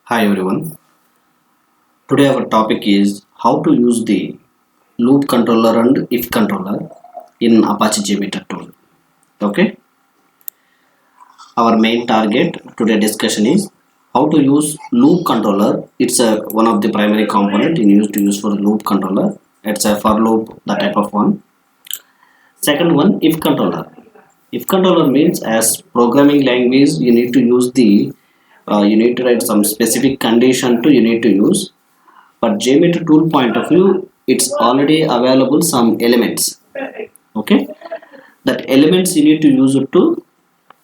Hi everyone. Today our topic is how to use the loop controller and if controller in Apache JMeter tool. Okay. Our main target today discussion is how to use loop controller. It's one of the primary component in used to use for loop controller. It's a for loop, the type of one. Second one, if controller. If controller means as programming language you need to use the you need to write some specific condition to you need to use. But JMeter tool point of view, it's already available some elements. Okay, that elements you need to use it to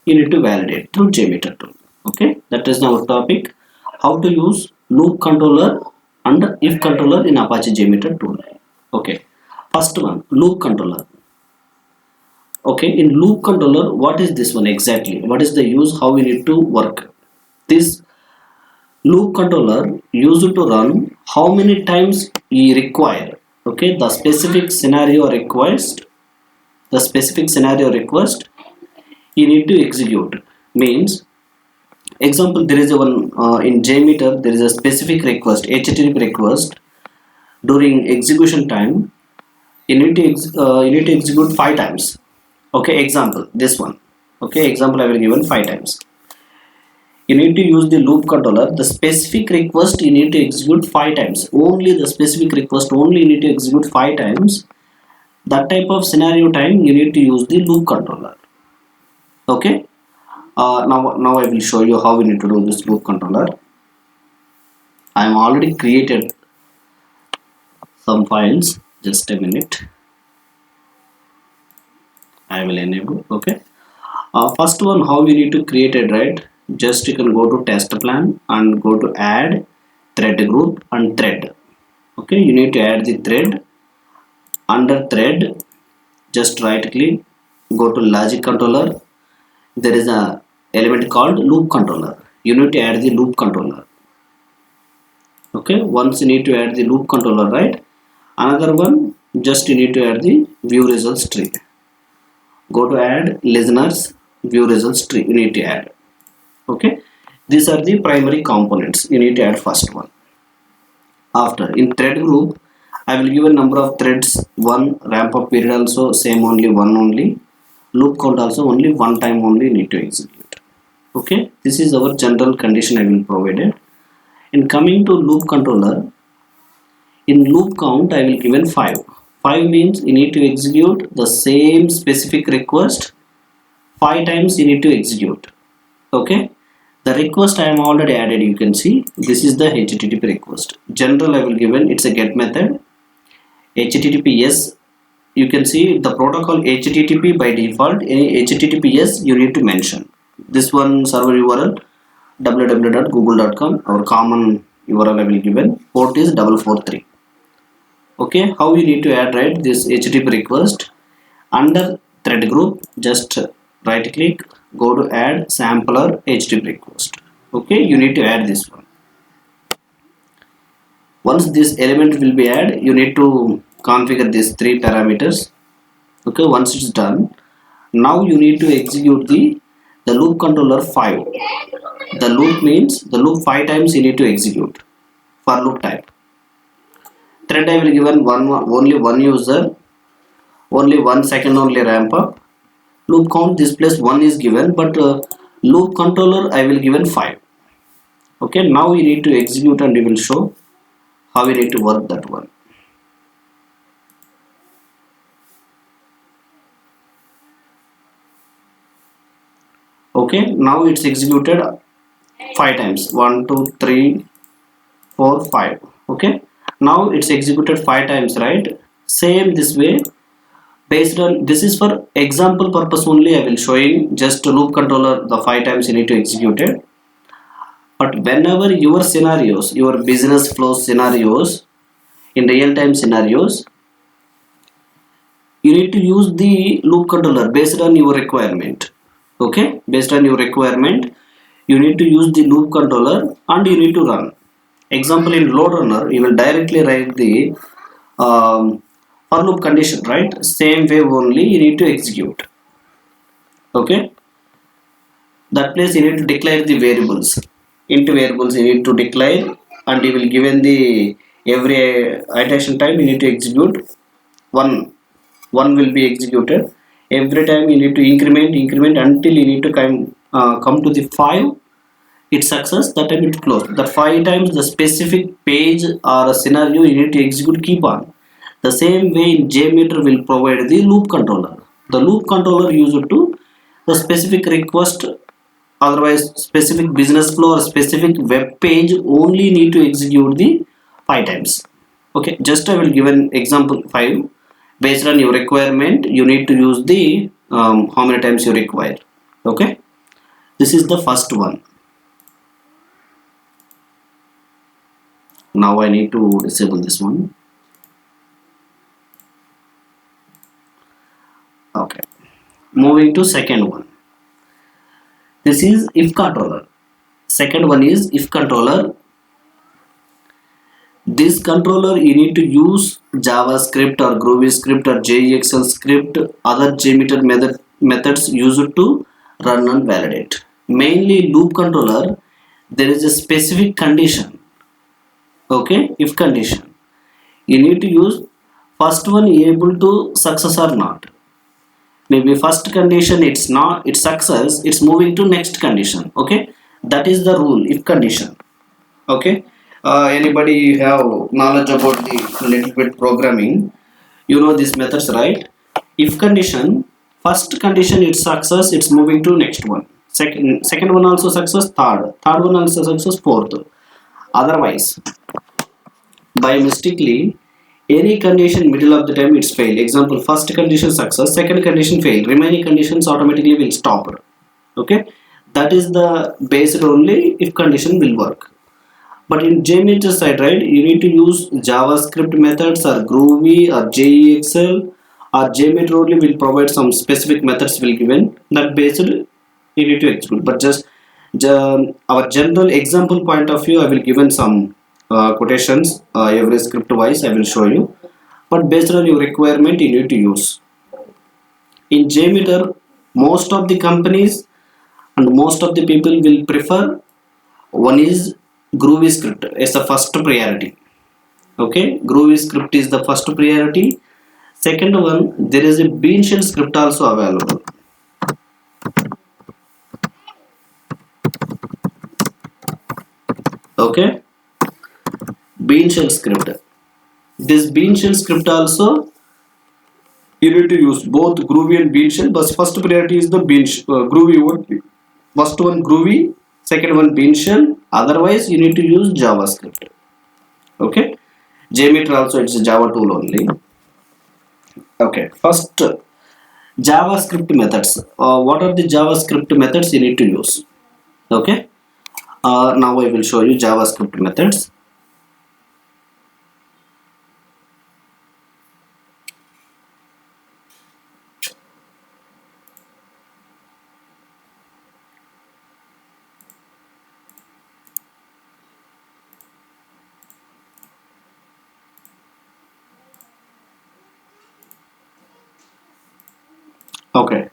you need to validate through JMeter tool. Okay, that is our topic. How to use loop controller and if controller in Apache JMeter tool. Okay, first one, loop controller. Okay, in loop controller, what is this one exactly? What is the use? How we need to work? This loop controller used to run how many times you require. Okay, the specific scenario request you need to execute. Means example, there is a one in JMeter there is a specific request, HTTP request. During execution time you need to execute 5 times. Okay, example this one. Okay, example I will given 5 times. You need to use the loop controller. The specific request you need to execute 5 times. Only the specific request only you need to execute 5 times. That type of scenario time you need to use the loop controller. Okay. Now I will show you how we need to do this loop controller. I am already created some files. Just a minute. I will enable. Okay. First one, how we need to create it, right? Just you can go to test plan and go to add thread group and thread. Okay, you need to add the thread. Under thread, just right click, go to logic controller. There is a element called loop controller. You need to add the loop controller. Okay, once you need to add the loop controller, right? Another one, just you need to add the view results tree. Go to add listeners view results tree. You need to add. Okay, these are the primary components you need to add. First one. After in thread group I will give a number of threads, one ramp up period also same only one only, loop count also only one time only need to execute. Okay, this is our general condition I will provide it. In coming to loop controller, in loop count I will given 5 means you need to execute the same specific request 5 times you need to execute. Okay, the request I am already added. You can see this is the HTTP request. General I will given it's a get method. HTTPS you can see the protocol HTTP by default. Any HTTPS you need to mention. This one server URL www.google.com. Our common URL I will given. Port is 443. Okay, how you need to add right this HTTP request under thread group. Just right click, go to add sampler HTTP request. Okay, you need to add this one. Once this element will be added, you need to configure these 3 parameters. Okay, once it's done, now you need to execute the loop controller 5. The loop means the loop 5 times you need to execute for loop type. Thread I will given only one user, only 1 second only ramp up. Loop count this place 1 is given, but loop controller I will given 5. Okay, now you need to execute and we will show how we need to work that one. Okay, now it's executed 5 times. 1 2 3 4 5. Okay, now it's executed 5 times, right? Same this way. Based on this is for example purpose only I will showing just loop controller the 5 times you need to execute it. But whenever your scenarios, your business flow scenarios, in real-time scenarios, you need to use the loop controller based on your requirement. Okay, based on your requirement, you need to use the loop controller and you need to run. Example in load runner, you will directly write the for loop condition, right? Same way only you need to execute. Okay, that place you need to declare the variables. int variables you need to declare, and you will given the every iteration time you need to execute one. One will be executed every time. You need to increment until you need to come to the 5. It's success, that time it close. The 5 times the specific page or a scenario you need to execute, keep on. The same way in JMeter will provide the loop controller. The loop controller used to the specific request, otherwise specific business flow or specific web page only need to execute the 5 times. Okay, just I will give an example 5. Based on your requirement you need to use the how many times you require. Okay, this is the first one. Now I need to disable this one. Okay, moving to second one. This is if controller. Second one is if controller. This controller you need to use JavaScript or Groovy script or JEXL script, other JMeter methods used to run and validate. Mainly loop controller, there is a specific condition. Okay, if condition you need to use first one able to success or not. Maybe first condition it's not, it's success, it's moving to next condition. Okay, that is the rule if condition. Okay, anybody have knowledge about the little bit programming, you know these methods, right? If condition, first condition it's success, it's moving to next one. Second one also success, third one also success, fourth. Otherwise by mistakenly any condition middle of the time it's fail. Example, first condition success, second condition fail, remaining conditions automatically will stop. Okay, that is the based only if condition will work. But in JMeter side, right, you need to use JavaScript methods or Groovy or JEXL or JMeter only will provide some specific methods will given that based you need to execute. But just our general example point of view, I will given some quotations every script wise I will show you, but based on your requirement you need to use. In JMeter most of the companies and most of the people will prefer one is Groovy script as the first priority. Okay, Groovy script is the first priority. Second one, there is a bean shell script also available. Okay, bean shell script. This bean shell script also you need to use both Groovy and bean shell, but first priority is the Groovy only. First one Groovy, second one bean shell. Otherwise you need to use JavaScript. Okay, JMeter also it's a Java tool only. Okay, first JavaScript methods. What are the JavaScript methods you need to use? Okay, now I will show you JavaScript methods. Okay,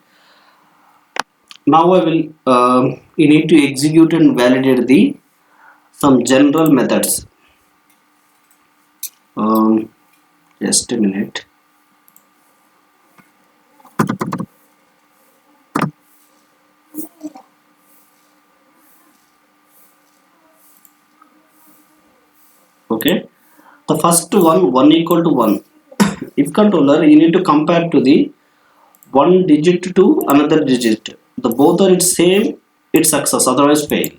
now I will you need to execute and validate the some general methods. Just a minute. Okay, the first one equal to 1. If controller you need to compare to the one digit to another digit, the both are its same, it's success, otherwise fail.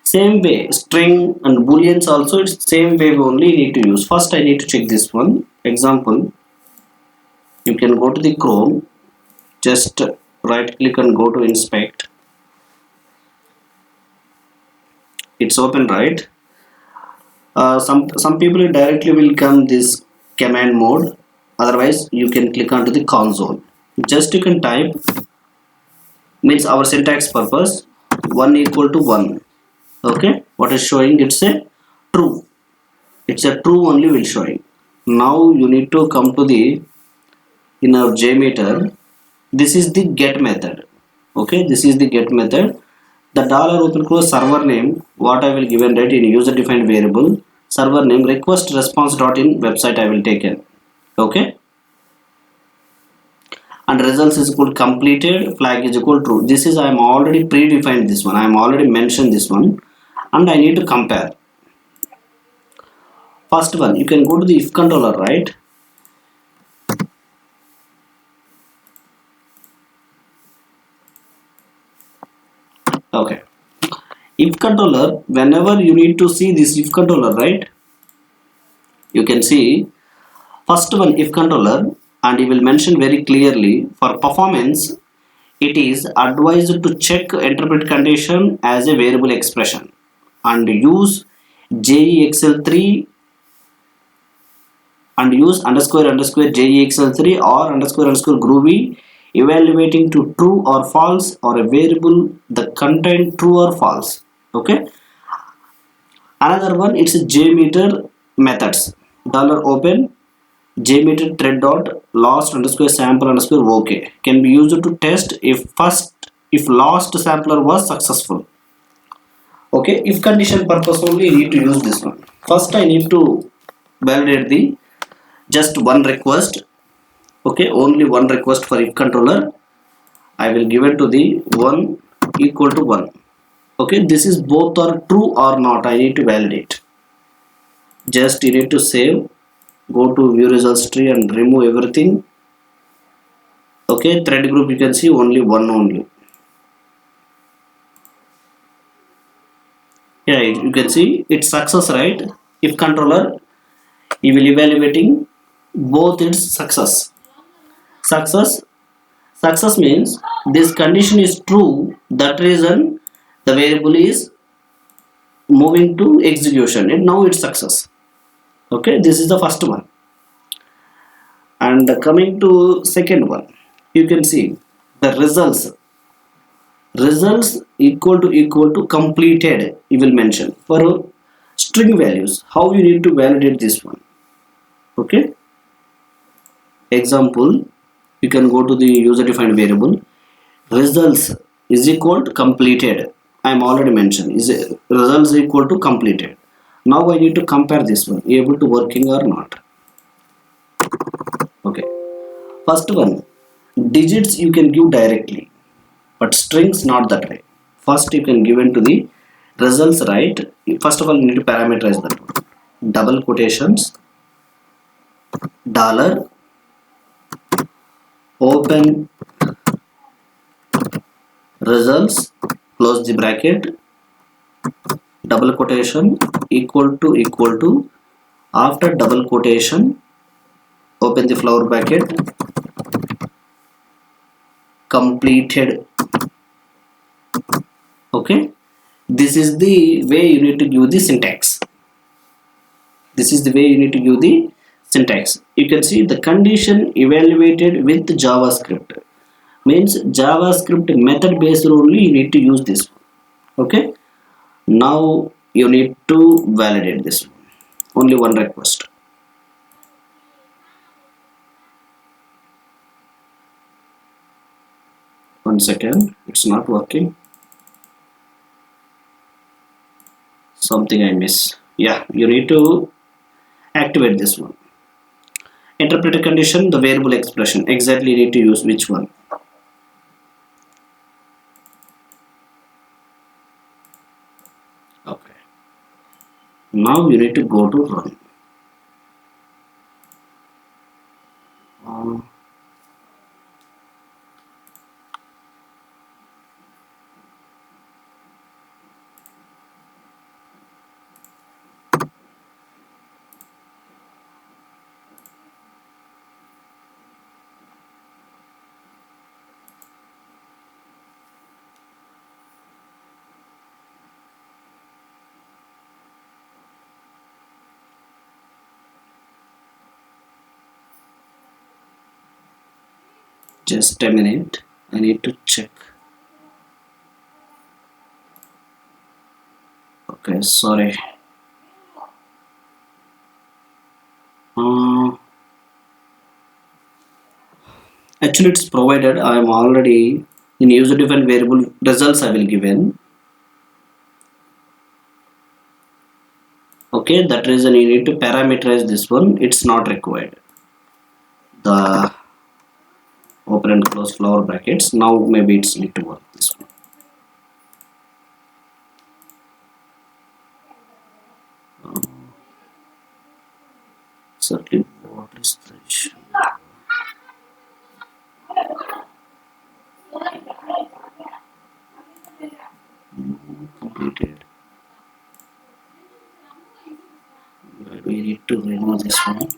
Same way string and booleans also it's same way only need to use. First I need to check this one. Example, you can go to the Chrome, just right click and go to inspect. It's open, right? Some people directly will come this command mode, otherwise you can click onto the console. Just you can type, means our syntax purpose, 1 equal to 1. Okay, what is showing, it's a true, it's a true only will showing. Now you need to come to the in our JMeter, this is the get method. Okay, this is the get method. The dollar open close server name, what I will given right in user defined variable, server name request response dot in website I will take in. Okay, and results is equal completed, flag is equal true. This is I am already predefined this one. I am already mentioned this one, and I need to compare. First one, you can go to the if controller, right? Okay. If controller, whenever you need to see this if controller, right? You can see first one if controller, and you will mention very clearly for performance, it is advised to check interpret condition as a variable expression and use JEXL3 and use underscore underscore JEXL3 or underscore underscore groovy evaluating to true or false or a variable the content true or false. Okay. Another one, it's a JMeter methods. Dollar open JMeter thread dot lost underscore sample underscore OK can be used to test if lost sampler was successful. Okay, if condition purpose only you need to use this one. First I need to validate the just one request. Okay, only one request for if controller. I will give it to the one equal to one. Okay, this is both are true or not. I need to validate. Just you need to save, go to view results tree and remove everything. Okay, thread group you can see only one only. Yeah, you can see it's success, right? If controller, you will evaluating both its success. Success Success means this condition is true. That reason the variable is moving to execution. And now it's success. Okay, this is the first one. And coming to second one, you can see the results. Results equal to completed. You will mention for string values. How you need to validate this one? Okay. Example, you can go to the user defined variable. Results is equal to completed. I am already mentioned is results equal to completed. Now I need to compare this one, able to working or not. Okay, first one, digits you can give directly, but strings not that way. First you can give into the results, right? First of all you need to parameterize that one. Double quotations, dollar open results, close the bracket, double quotation equal to after double quotation open the flower bracket completed. Okay, this is the way you need to give the syntax. This is the way you need to give the syntax. You can see the condition evaluated with JavaScript means JavaScript method based only you need to use this. Okay, now you need to validate this one. Only one request. One second, it's not working. Something I miss. Yeah, you need to activate this one. Interpret a condition, the variable expression. Exactly you need to use which one. Okay. Now you need to go to run. Just a minute, I need to check. Okay, sorry. Actually it's provided. I am already in user defined variable results I will give in. Okay, that reason you need to parameterize this one. It's not required, the open and close flower brackets. Now maybe it's need to work this one. Certainly, what is the issue? Completed. We need to remove this one.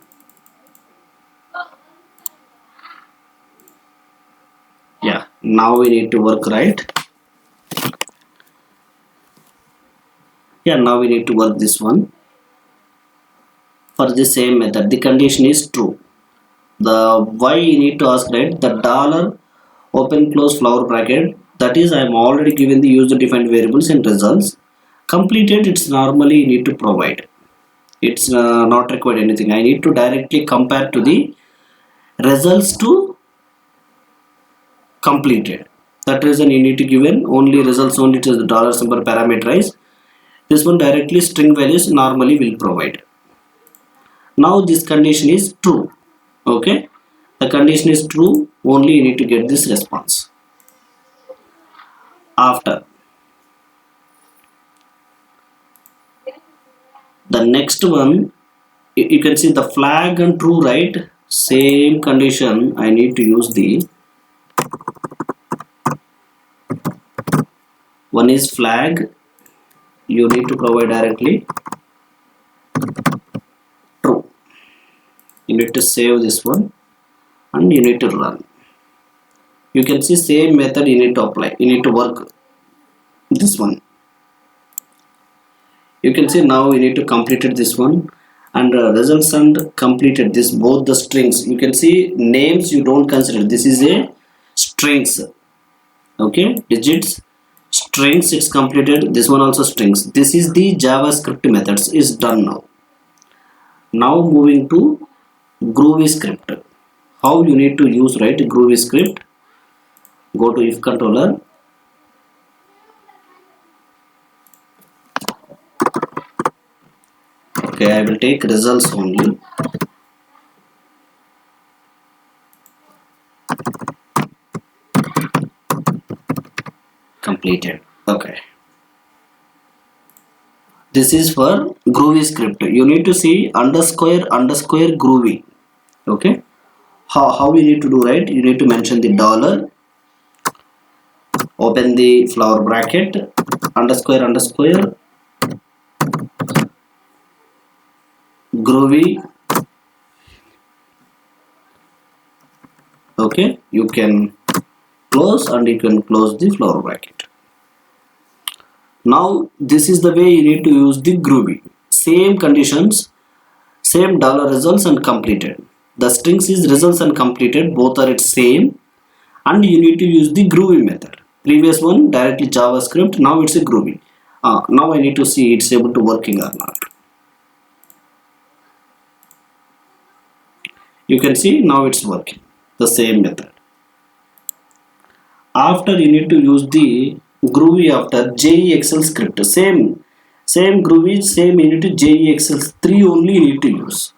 Yeah, now we need to work, right? Yeah, now we need to work this one. For the same method, the condition is true. The why you need to ask, right? The dollar open close flower bracket, that is I am already given the user defined variables and results. Completed, it's normally you need to provide. It's not required anything. I need to directly compare to the results to completed. That reason you need to given only results only to the dollar symbol parameterize. This one directly string values normally will provide. Now this condition is true. Okay, the condition is true, only you need to get this response. After the next one, you can see the flag and true, right? Same condition, I need to use the one is flag, you need to provide directly true. You need to save this one and you need to run. You can see same method you need to apply, you need to work this one. You can see now we need to completed this one, and results and completed this both the strings. You can see names you don't consider, this is a strings. Okay, digits, strings, it's completed. This one also strings. This is the JavaScript methods is done now. Now moving to Groovy script. How you need to use, right? Groovy script, go to if controller. Okay, I will take results only. Completed. Okay, this is for Groovy script. You need to see underscore Groovy. Okay, how we need to do, right? You need to mention the dollar, open the flower bracket, underscore Groovy. Okay, you can close and you can close the flower bracket. Now this is the way you need to use the Groovy. Same conditions, same dollar results and completed. The strings is results and completed, both are its same, and you need to use the Groovy method. Previous one directly JavaScript, now it's a Groovy. Now I need to see it's able to working or not. You can see now it's working, the same method. After you need to use the Groovy after JEXL script. Same Groovy, same you need to JEXL 3 only you need to use.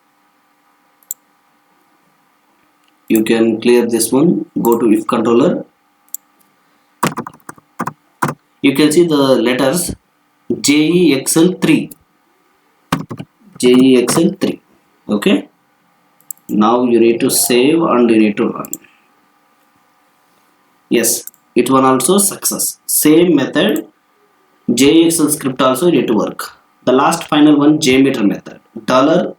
You can clear this one, go to if controller. You can see the letters JEXL3. JEXL3. Okay, now you need to save and you need to run. Yes, it one also success. Same method JXL script also need to work. The last final one, JMeter method. Dollar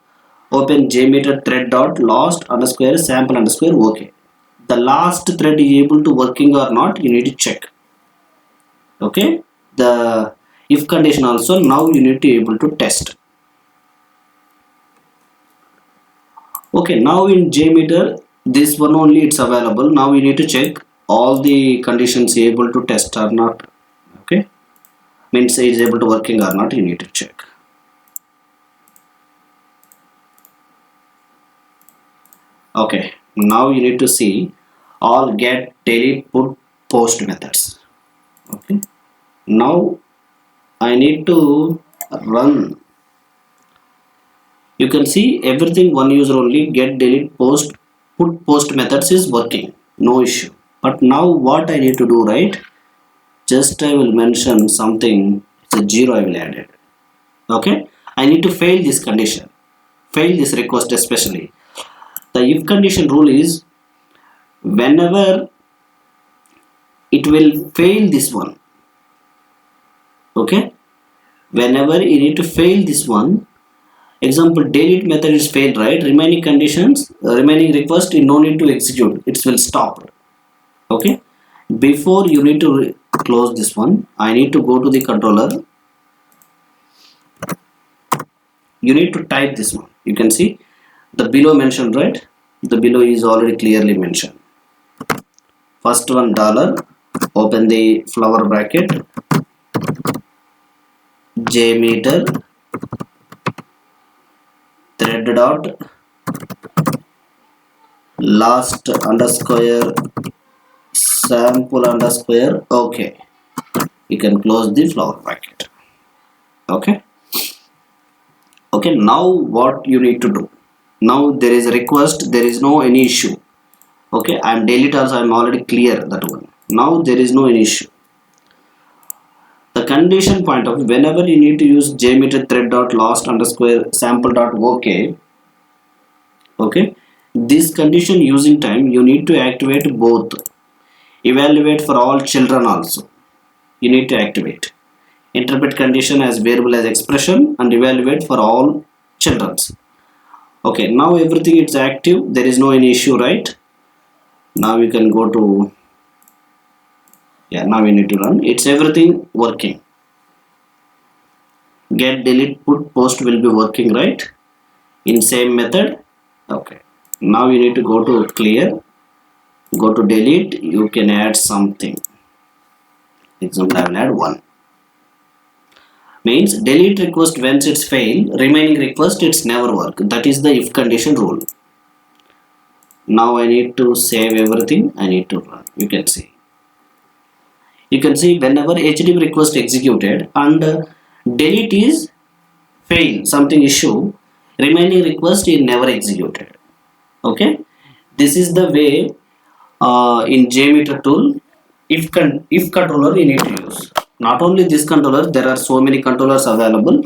open JMeter thread dot lost underscore sample underscore. Okay, the last thread is able to working or not, you need to check. Okay, the if condition also now you need to able to test. Okay, now in JMeter this one only it's available. Now you need to check all the conditions able to test or not. Okay, means it is able to working or not, you need to check. Okay, now you need to see all get, delete, put, post methods. Okay, now I need to run You can see everything one user only, get, delete, post, put, post methods is working, no issue. But now what I need to do, right? Just I will mention something, it's a zero I will add it. Okay, I need to fail this condition, fail this request. Especially the if condition rule is, whenever it will fail this one, okay, whenever you need to fail this one, example delete method is failed, right? Remaining conditions, remaining request, you no need to execute, it will stop. Okay, before you need to close this one, I need to go to the controller. You need to type this one. You can see the below mentioned, right? The below is already clearly mentioned. First one dollar, open the flower bracket, JMeter thread dot last underscore sample underscore. Okay, you can close the flower bracket. Okay, okay, now what you need to do, now there is a request, there is no any issue. Okay, I'm delete also, I'm already clear that one. Now there is no any issue. The condition point of, whenever you need to use JMeter thread dot last underscore sample dot okay, okay, this condition using time, you need to activate both. Evaluate for all children also, you need to activate. Interpret condition as variable as expression and evaluate for all children. Okay, now everything is active, there is no any issue, right? Now you can go to, yeah, now we need to run, it's everything working. Get, delete, put, post will be working, right, in same method. Okay, now you need to go to clear, go to delete, you can add something. Example, I will add 1. Means delete request once it's fail, remaining request it's never work. That is the if condition rule. Now I need to save everything, I need to run. You can see, whenever HTTP request executed and delete is fail, something issue, remaining request is never executed. Okay, this is the way in JMeter tool, if controller you need to use. Not only this controller, there are so many controllers available,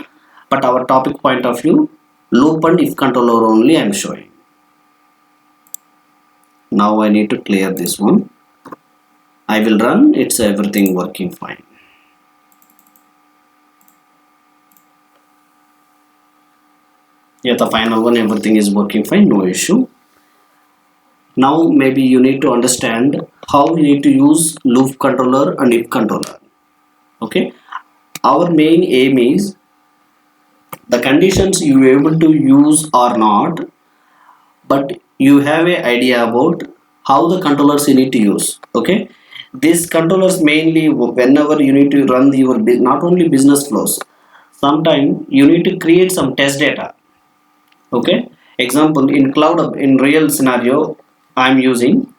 but our topic point of view, loop and if controller only I am showing. Now I need to clear this one, I will run, it's everything working fine. Yeah, the final one, everything is working fine, no issue. Now maybe you need to understand how you need to use loop controller and if controller. Okay, our main aim is the conditions you are able to use or not, but you have a idea about how the controllers you need to use. Okay, these controllers mainly whenever you need to run your not only business flows, sometimes you need to create some test data. Okay, example in cloud, in real scenario I am using.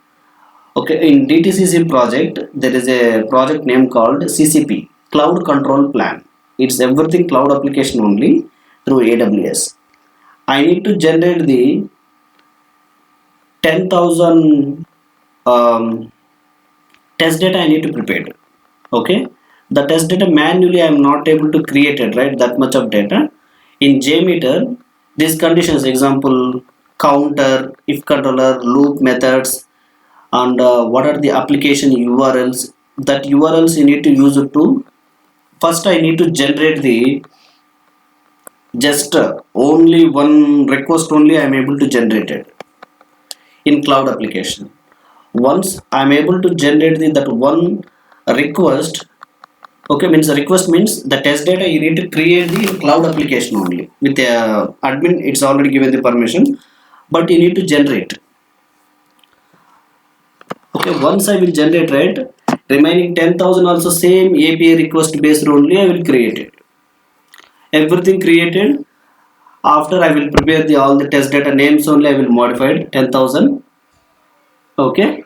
Okay, in DTCC project there is a project name called CCP, Cloud Control Plan. It's everything cloud application only through AWS. I need to generate the 10,000 test data I need to prepare. Okay, the test data manually I am not able to create it, right, that much of data. In JMeter, these conditions, example counter, if controller, loop methods, and what are the application URLs, that URLs you need to use it to, first I need to generate the just only one request only I am able to generate it in cloud application. Once I am able to generate that one request, okay, means the request means the test data you need to create the cloud application only with the admin, it's already given the permission, but you need to generate. Okay, once I will generate, right, remaining 10,000 also same API request based only I will create it. Everything created, after I will prepare the all the test data names only I will modify it 10,000. Okay,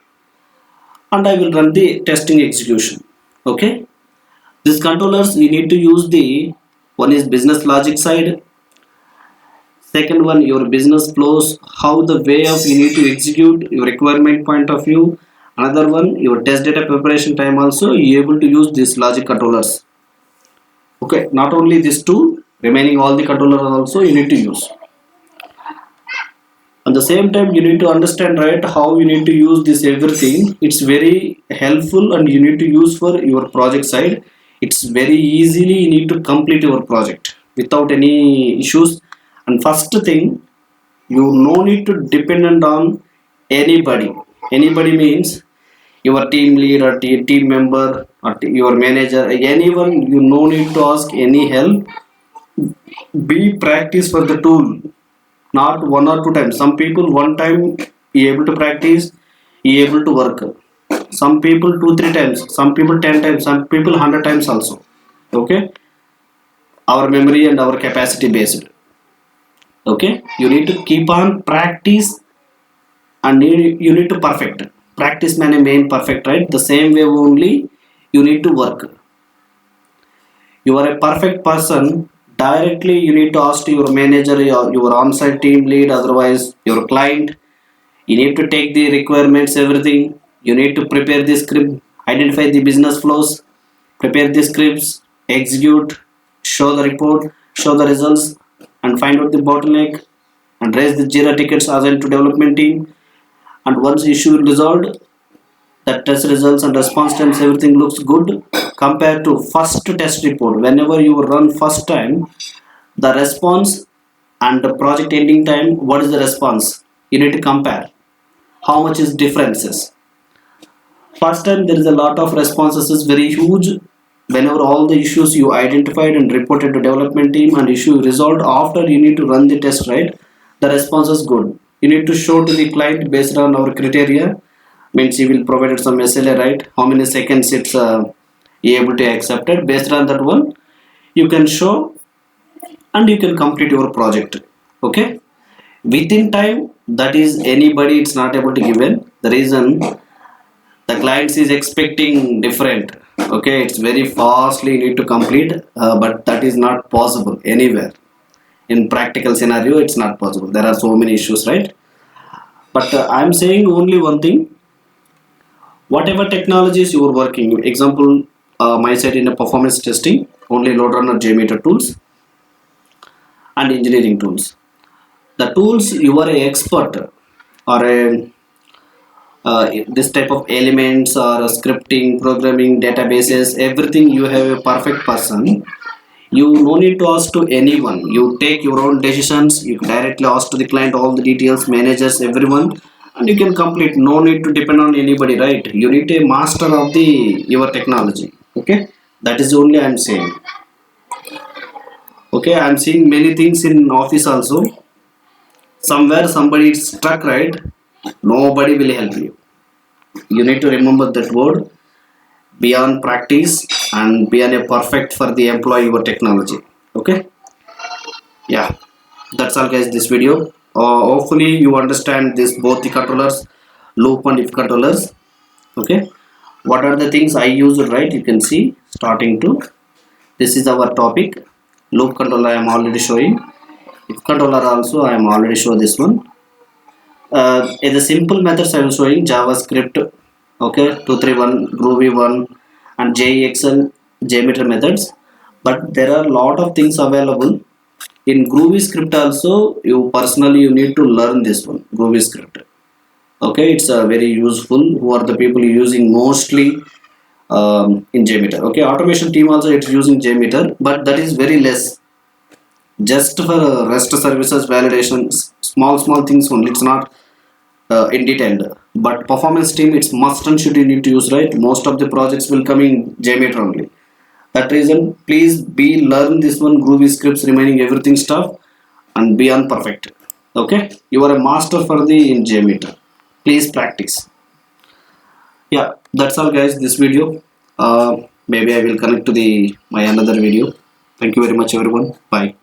and I will run the testing execution. Okay, these controllers we need to use the one is business logic side, Second one, your business flows, how the way of you need to execute your requirement point of view. Another one, your test data preparation time also, you able to use these logic controllers. Okay, not only these two, remaining all the controllers also you need to use. At the same time, you need to understand, right, how you need to use this everything. It's very helpful and you need to use for your project side. It's very easily you need to complete your project without any issues. And first thing, you no need to dependent on anybody. Anybody means your team lead or team member or your manager, anyone. You no need to ask any help. Be practice for the tool, not one or two times. Some people one time he able to practice, he able to work. Some people two three times, some people 10 times, some people 100 times also. Okay, our memory and our capacity based. Okay, you need to keep on practice and you need to perfect. Practice man main perfect, right? The same way only you need to work. You are a perfect person, directly you need to ask to your manager or your on-site team lead, otherwise your client. You need to take the requirements, everything. You need to prepare the script, identify the business flows, prepare the scripts, execute, show the report, show the results, and find out the bottleneck, and raise the Jira tickets assigned to development team. And once issue resolved, the test results and response times, everything looks good compared to first test report. Whenever you run first time, the response and the project ending time, what is the response? You need to compare. How much is differences? First time there is a lot of responses is very huge. Whenever all the issues you identified and reported to development team and issue resolved, after you need to run the test, right? The response is good. You need to show to the client based on our criteria. Means you will provide some SLA, right? How many seconds it's able to accept it. Based on that one, you can show and you can complete your project. Okay, within time, that is anybody it's not able to given. The reason, the clients is expecting different. Okay, it's very fastly need to complete, but that is not possible anywhere. In practical scenario, it's not possible. There are so many issues, right? But I'm saying only one thing. Whatever technologies you are working, example, my side in a performance testing, only load runner JMeter tools and engineering tools. The tools you are a expert or a this type of elements or scripting, programming, databases, everything you have a perfect person. You no need to ask to anyone. You take your own decisions. You directly ask to the client all the details, managers, everyone, and you can complete. No need to depend on anybody, right? You need a master of the your technology. Okay, that is only I'm saying. Okay, I'm seeing many things in office also. Somewhere somebody is stuck, right? Nobody will help you. You need to remember that word, beyond practice and beyond a perfect for the employee or technology. Okay, yeah, that's all guys, this video. Hopefully you understand this, both the controllers, loop and if controllers. Okay, what are the things I used, right? You can see starting to, this is our topic. Loop controller I am already showing. If controller also I am already show this one. In the simple methods I am showing JavaScript, okay, 231, Groovy 1 and JXL, JMeter methods. But there are a lot of things available in Groovy script also. You personally you need to learn this one, Groovy script. Okay, it's very useful. Who are the people using mostly in JMeter? Okay, automation team also it's using JMeter, but that is very less. Just for REST services validations, small things only. It's not in detail. But performance team, it's must and should you need to use, right? Most of the projects will come in JMeter only. That reason, please be learn this one, Groovy scripts, remaining everything stuff, and be on perfect. Okay, you are a master for the in JMeter. Please practice. Yeah, that's all guys. This video. Maybe I will connect to the my another video. Thank you very much, everyone. Bye.